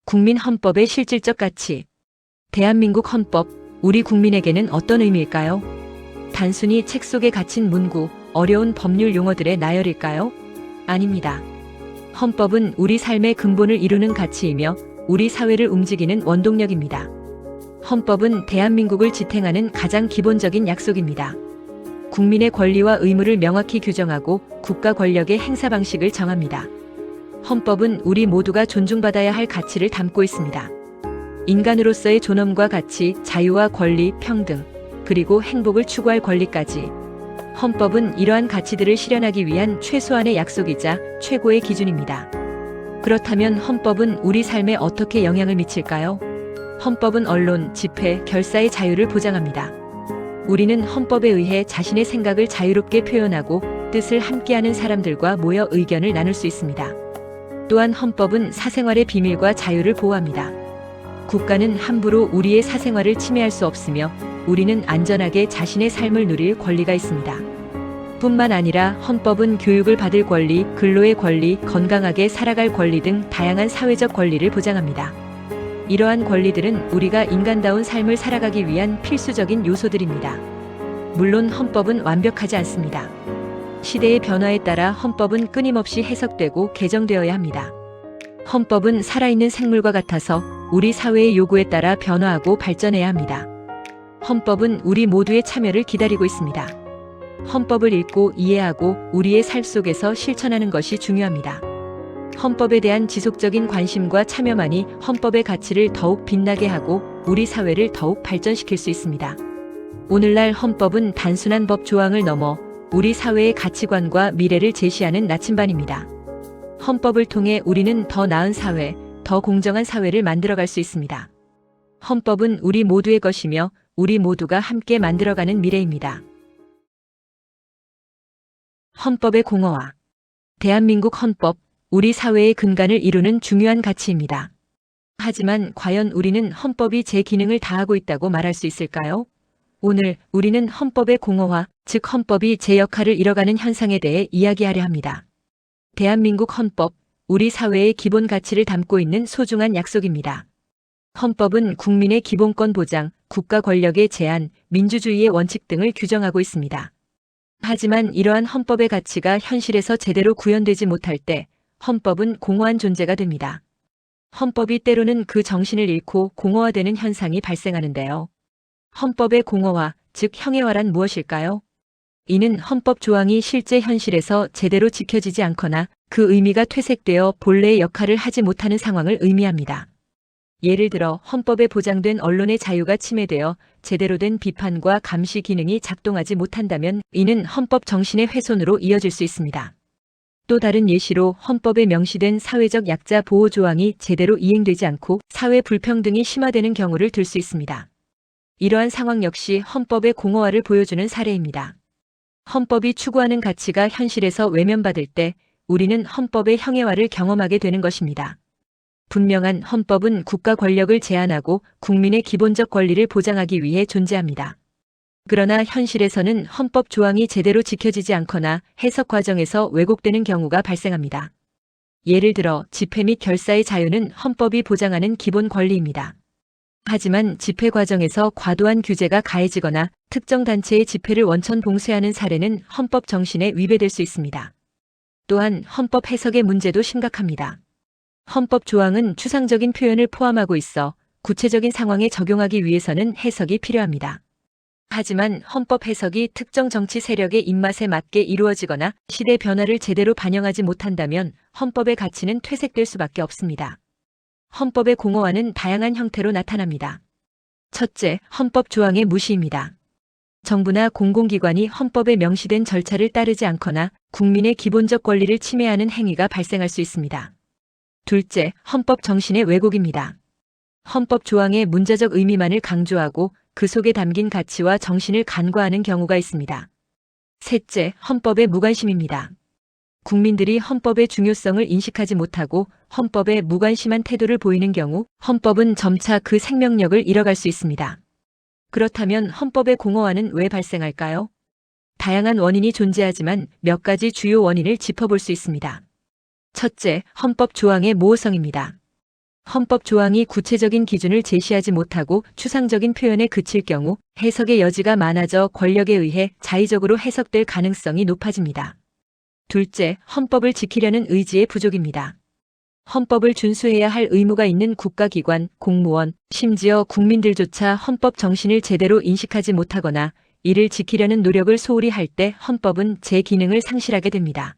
국민 헌법의 실질적 가치. 대한민국 헌법, 우리 국민에게는 어떤 의미일까요? 단순히 책 속에 갇힌 문구, 어려운 법률 용어들의 나열일까요? 아닙니다. 헌법은 우리 삶의 근본을 이루는 가치이며 우리 사회를 움직이는 원동력입니다. 헌법은 대한민국을 지탱하는 가장 기본적인 약속입니다. 국민의 권리와 의무를 명확히 규정하고 국가 권력의 행사 방식을 정합니다. 헌법은 우리 모두가 존중받아야 할 가치를 담고 있습니다. 인간으로서의 존엄과 가치, 자유와 권리, 평등, 그리고 행복을 추구할 권리까지. 헌법은 이러한 가치들을 실현하기 위한 최소한의 약속이자 최고의 기준입니다. 그렇다면 헌법은 우리 삶에 어떻게 영향을 미칠까요? 헌법은 언론, 집회, 결사의 자유를 보장합니다. 우리는 헌법에 의해 자신의 생각을 자유롭게 표현하고 뜻을 함께하는 사람들과 모여 의견을 나눌 수 있습니다. 또한 헌법은 사생활의 비밀과 자유를 보호합니다. 국가는 함부로 우리의 사생활을 침해할 수 없으며 우리는 안전하게 자신의 삶을 누릴 권리가 있습니다. 뿐만 아니라 헌법은 교육을 받을 권리, 근로의 권리, 건강하게 살아갈 권리 등 다양한 사회적 권리를 보장합니다. 이러한 권리들은 우리가 인간다운 삶을 살아가기 위한 필수적인 요소들입니다. 물론 헌법은 완벽하지 않습니다. 시대의 변화에 따라 헌법은 끊임없이 해석되고 개정되어야 합니다. 헌법은 살아있는 생물과 같아서 우리 사회의 요구에 따라 변화하고 발전해야 합니다. 헌법은 우리 모두의 참여를 기다리고 있습니다. 헌법을 읽고 이해하고 우리의 삶 속에서 실천하는 것이 중요합니다. 헌법에 대한 지속적인 관심과 참여만이 헌법의 가치를 더욱 빛나게 하고 우리 사회를 더욱 발전시킬 수 있습니다. 오늘날 헌법은 단순한 법 조항을 넘어 우리 사회의 가치관과 미래를 제시하는 나침반입니다. 헌법을 통해 우리는 더 나은 사회, 더 공정한 사회를 만들어갈 수 있습니다. 헌법은 우리 모두의 것이며 우리 모두가 함께 만들어가는 미래입니다. 헌법의 공허화. 대한민국 헌법, 우리 사회의 근간을 이루는 중요한 가치입니다. 하지만 과연 우리는 헌법이 제 기능을 다하고 있다고 말할 수 있을까요? 오늘 우리는 헌법의 공허화, 즉 헌법이 제 역할을 잃어가는 현상에 대해 이야기하려 합니다. 대한민국 헌법, 우리 사회의 기본 가치를 담고 있는 소중한 약속입니다. 헌법은 국민의 기본권 보장, 국가 권력의 제한, 민주주의의 원칙 등을 규정하고 있습니다. 하지만 이러한 헌법의 가치가 현실에서 제대로 구현되지 못할 때 헌법은 공허한 존재가 됩니다. 헌법이 때로는 그 정신을 잃고 공허화되는 현상이 발생하는데요. 헌법의 공허화, 즉 형해화란 무엇일까요? 이는 헌법 조항이 실제 현실에서 제대로 지켜지지 않거나 그 의미가 퇴색되어 본래의 역할을 하지 못하는 상황을 의미합니다. 예를 들어 헌법에 보장된 언론의 자유가 침해되어 제대로 된 비판과 감시 기능이 작동하지 못한다면 이는 헌법 정신의 훼손으로 이어질 수 있습니다. 또 다른 예시로 헌법에 명시된 사회적 약자 보호 조항이 제대로 이행되지 않고 사회 불평등이 심화되는 경우를 들 수 있습니다. 이러한 상황 역시 헌법의 공허화를 보여주는 사례입니다. 헌법이 추구하는 가치가 현실에서 외면받을 때 우리는 헌법의 형해화를 경험하게 되는 것입니다. 분명한 헌법은 국가 권력을 제한하고 국민의 기본적 권리를 보장하기 위해 존재합니다. 그러나 현실에서는 헌법 조항이 제대로 지켜지지 않거나 해석 과정에서 왜곡되는 경우가 발생합니다. 예를 들어 집회 및 결사의 자유는 헌법이 보장하는 기본 권리입니다. 하지만 집회 과정에서 과도한 규제가 가해지거나 특정 단체의 집회를 원천 봉쇄하는 사례는 헌법 정신에 위배될 수 있습니다. 또한 헌법 해석의 문제도 심각합니다. 헌법 조항은 추상적인 표현을 포함하고 있어 구체적인 상황에 적용하기 위해서는 해석이 필요합니다. 하지만 헌법 해석이 특정 정치 세력의 입맛에 맞게 이루어지거나 시대 변화를 제대로 반영하지 못한다면 헌법의 가치는 퇴색될 수밖에 없습니다. 헌법의 공허화는 다양한 형태로 나타납니다. 첫째, 헌법 조항의 무시입니다. 정부나 공공기관이 헌법에 명시된 절차를 따르지 않거나 국민의 기본적 권리를 침해하는 행위가 발생할 수 있습니다. 둘째, 헌법 정신의 왜곡입니다. 헌법 조항의 문자적 의미만을 강조하고 그 속에 담긴 가치와 정신을 간과하는 경우가 있습니다. 셋째, 헌법의 무관심입니다. 국민들이 헌법의 중요성을 인식하지 못하고 헌법에 무관심한 태도를 보이는 경우 헌법은 점차 그 생명력을 잃어갈 수 있습니다. 그렇다면 헌법의 공허화는 왜 발생할까요? 다양한 원인이 존재하지만 몇 가지 주요 원인을 짚어볼 수 있습니다. 첫째, 헌법 조항의 모호성입니다. 헌법 조항이 구체적인 기준을 제시하지 못하고 추상적인 표현에 그칠 경우 해석의 여지가 많아져 권력에 의해 자의적으로 해석될 가능성이 높아집니다. 둘째, 헌법을 지키려는 의지의 부족입니다. 헌법을 준수해야 할 의무가 있는 국가기관, 공무원, 심지어 국민들조차 헌법 정신을 제대로 인식하지 못하거나 이를 지키려는 노력을 소홀히 할 때 헌법은 제 기능을 상실하게 됩니다.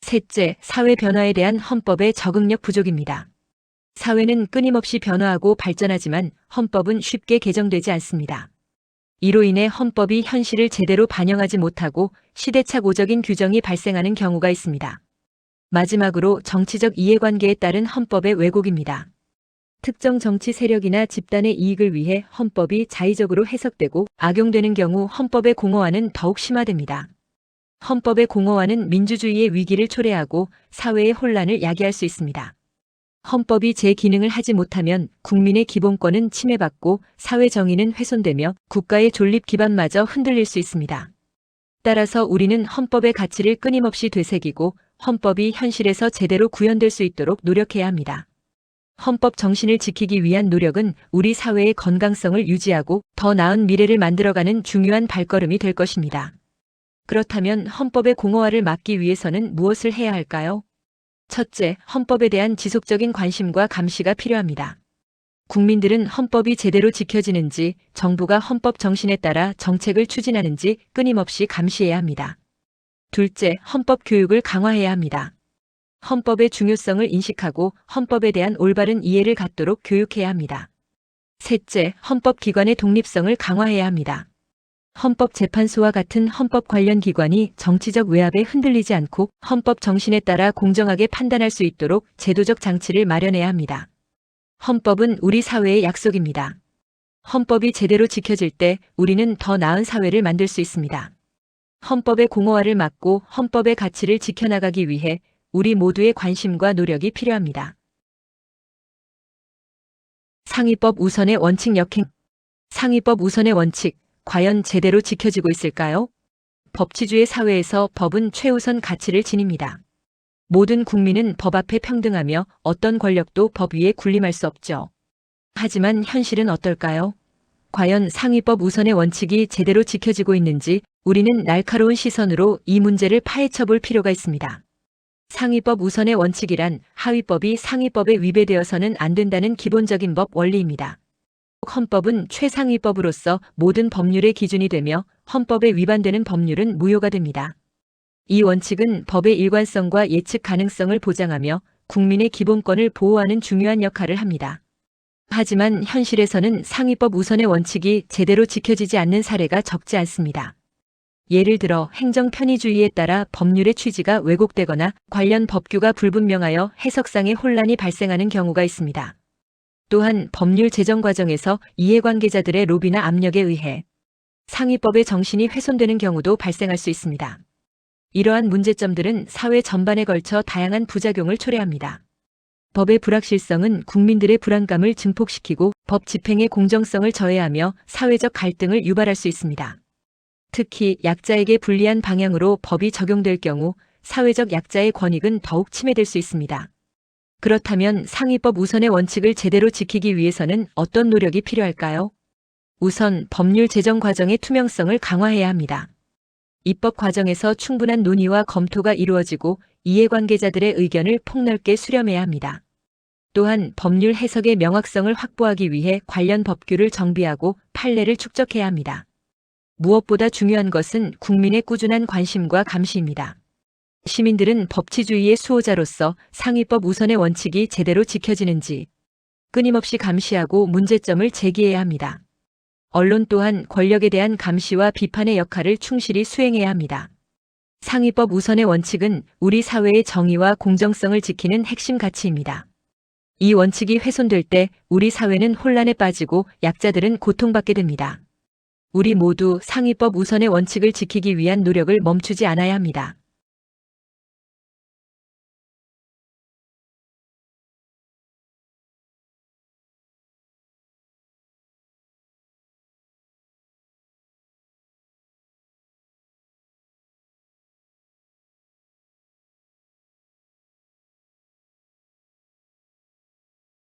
셋째, 사회 변화에 대한 헌법의 적응력 부족입니다. 사회는 끊임없이 변화하고 발전하지만 헌법은 쉽게 개정되지 않습니다. 이로 인해 헌법이 현실을 제대로 반영하지 못하고 시대착오적인 규정이 발생하는 경우가 있습니다. 마지막으로 정치적 이해관계에 따른 헌법의 왜곡입니다. 특정 정치 세력이나 집단의 이익을 위해 헌법이 자의적으로 해석되고 악용되는 경우 헌법의 공허화는 더욱 심화됩니다. 헌법의 공허화는 민주주의의 위기를 초래하고 사회의 혼란을 야기할 수 있습니다. 헌법이 제 기능을 하지 못하면 국민의 기본권은 침해받고 사회 정의는 훼손되며 국가의 존립 기반마저 흔들릴 수 있습니다. 따라서 우리는 헌법의 가치를 끊임없이 되새기고 헌법이 현실에서 제대로 구현될 수 있도록 노력해야 합니다. 헌법 정신을 지키기 위한 노력은 우리 사회의 건강성을 유지하고 더 나은 미래를 만들어가는 중요한 발걸음이 될 것입니다. 그렇다면 헌법의 공허화를 막기 위해서는 무엇을 해야 할까요? 첫째, 헌법에 대한 지속적인 관심과 감시가 필요합니다. 국민들은 헌법이 제대로 지켜지는지, 정부가 헌법 정신에 따라 정책을 추진하는지 끊임없이 감시해야 합니다. 둘째, 헌법 교육을 강화해야 합니다. 헌법의 중요성을 인식하고 헌법에 대한 올바른 이해를 갖도록 교육해야 합니다. 셋째, 헌법기관의 독립성을 강화해야 합니다. 헌법재판소와 같은 헌법 관련 기관이 정치적 외압에 흔들리지 않고 헌법 정신에 따라 공정하게 판단할 수 있도록 제도적 장치를 마련해야 합니다. 헌법은 우리 사회의 약속입니다. 헌법이 제대로 지켜질 때 우리는 더 나은 사회를 만들 수 있습니다. 헌법의 공허화를 막고 헌법의 가치를 지켜나가기 위해 우리 모두의 관심과 노력이 필요합니다. 상위법 우선의 원칙 역행. 상위법 우선의 원칙, 과연 제대로 지켜지고 있을까요? 법치주의 사회에서 법은 최우선 가치를 지닙니다. 모든 국민은 법 앞에 평등하며 어떤 권력도 법 위에 군림할 수 없죠. 하지만 현실은 어떨까요? 과연 상위법 우선의 원칙이 제대로 지켜지고 있는지 우리는 날카로운 시선으로 이 문제를 파헤쳐 볼 필요가 있습니다. 상위법 우선의 원칙이란 하위법이 상위법에 위배되어서는 안 된다는 기본적인 법 원리입니다. 헌법은 최상위법으로서 모든 법률의 기준이 되며 헌법에 위반되는 법률은 무효가 됩니다. 이 원칙은 법의 일관성과 예측 가능성을 보장하며 국민의 기본권을 보호하는 중요한 역할을 합니다. 하지만 현실에서는 상위법 우선의 원칙이 제대로 지켜지지 않는 사례가 적지 않습니다. 예를 들어 행정 편의주의에 따라 법률의 취지가 왜곡되거나 관련 법규가 불분명하여 해석상의 혼란이 발생하는 경우가 있습니다. 또한 법률 제정 과정에서 이해관계자들의 로비나 압력에 의해 상위법의 정신이 훼손되는 경우도 발생할 수 있습니다. 이러한 문제점들은 사회 전반에 걸쳐 다양한 부작용을 초래합니다. 법의 불확실성은 국민들의 불안감을 증폭시키고 법 집행의 공정성을 저해하며 사회적 갈등을 유발할 수 있습니다. 특히 약자에게 불리한 방향으로 법이 적용될 경우 사회적 약자의 권익은 더욱 침해될 수 있습니다. 그렇다면 상위법 우선의 원칙을 제대로 지키기 위해서는 어떤 노력이 필요할까요? 우선 법률 제정 과정의 투명성을 강화해야 합니다. 입법 과정에서 충분한 논의와 검토가 이루어지고 이해관계자들의 의견을 폭넓게 수렴해야 합니다. 또한 법률 해석의 명확성을 확보하기 위해 관련 법규를 정비하고 판례를 축적해야 합니다. 무엇보다 중요한 것은 국민의 꾸준한 관심과 감시입니다. 시민들은 법치주의의 수호자로서 상위법 우선의 원칙이 제대로 지켜지는지 끊임없이 감시하고 문제점을 제기해야 합니다. 언론 또한 권력에 대한 감시와 비판의 역할을 충실히 수행해야 합니다. 상위법 우선의 원칙은 우리 사회의 정의와 공정성을 지키는 핵심 가치입니다. 이 원칙이 훼손될 때 우리 사회는 혼란에 빠지고 약자들은 고통받게 됩니다. 우리 모두 상위법 우선의 원칙을 지키기 위한 노력을 멈추지 않아야 합니다.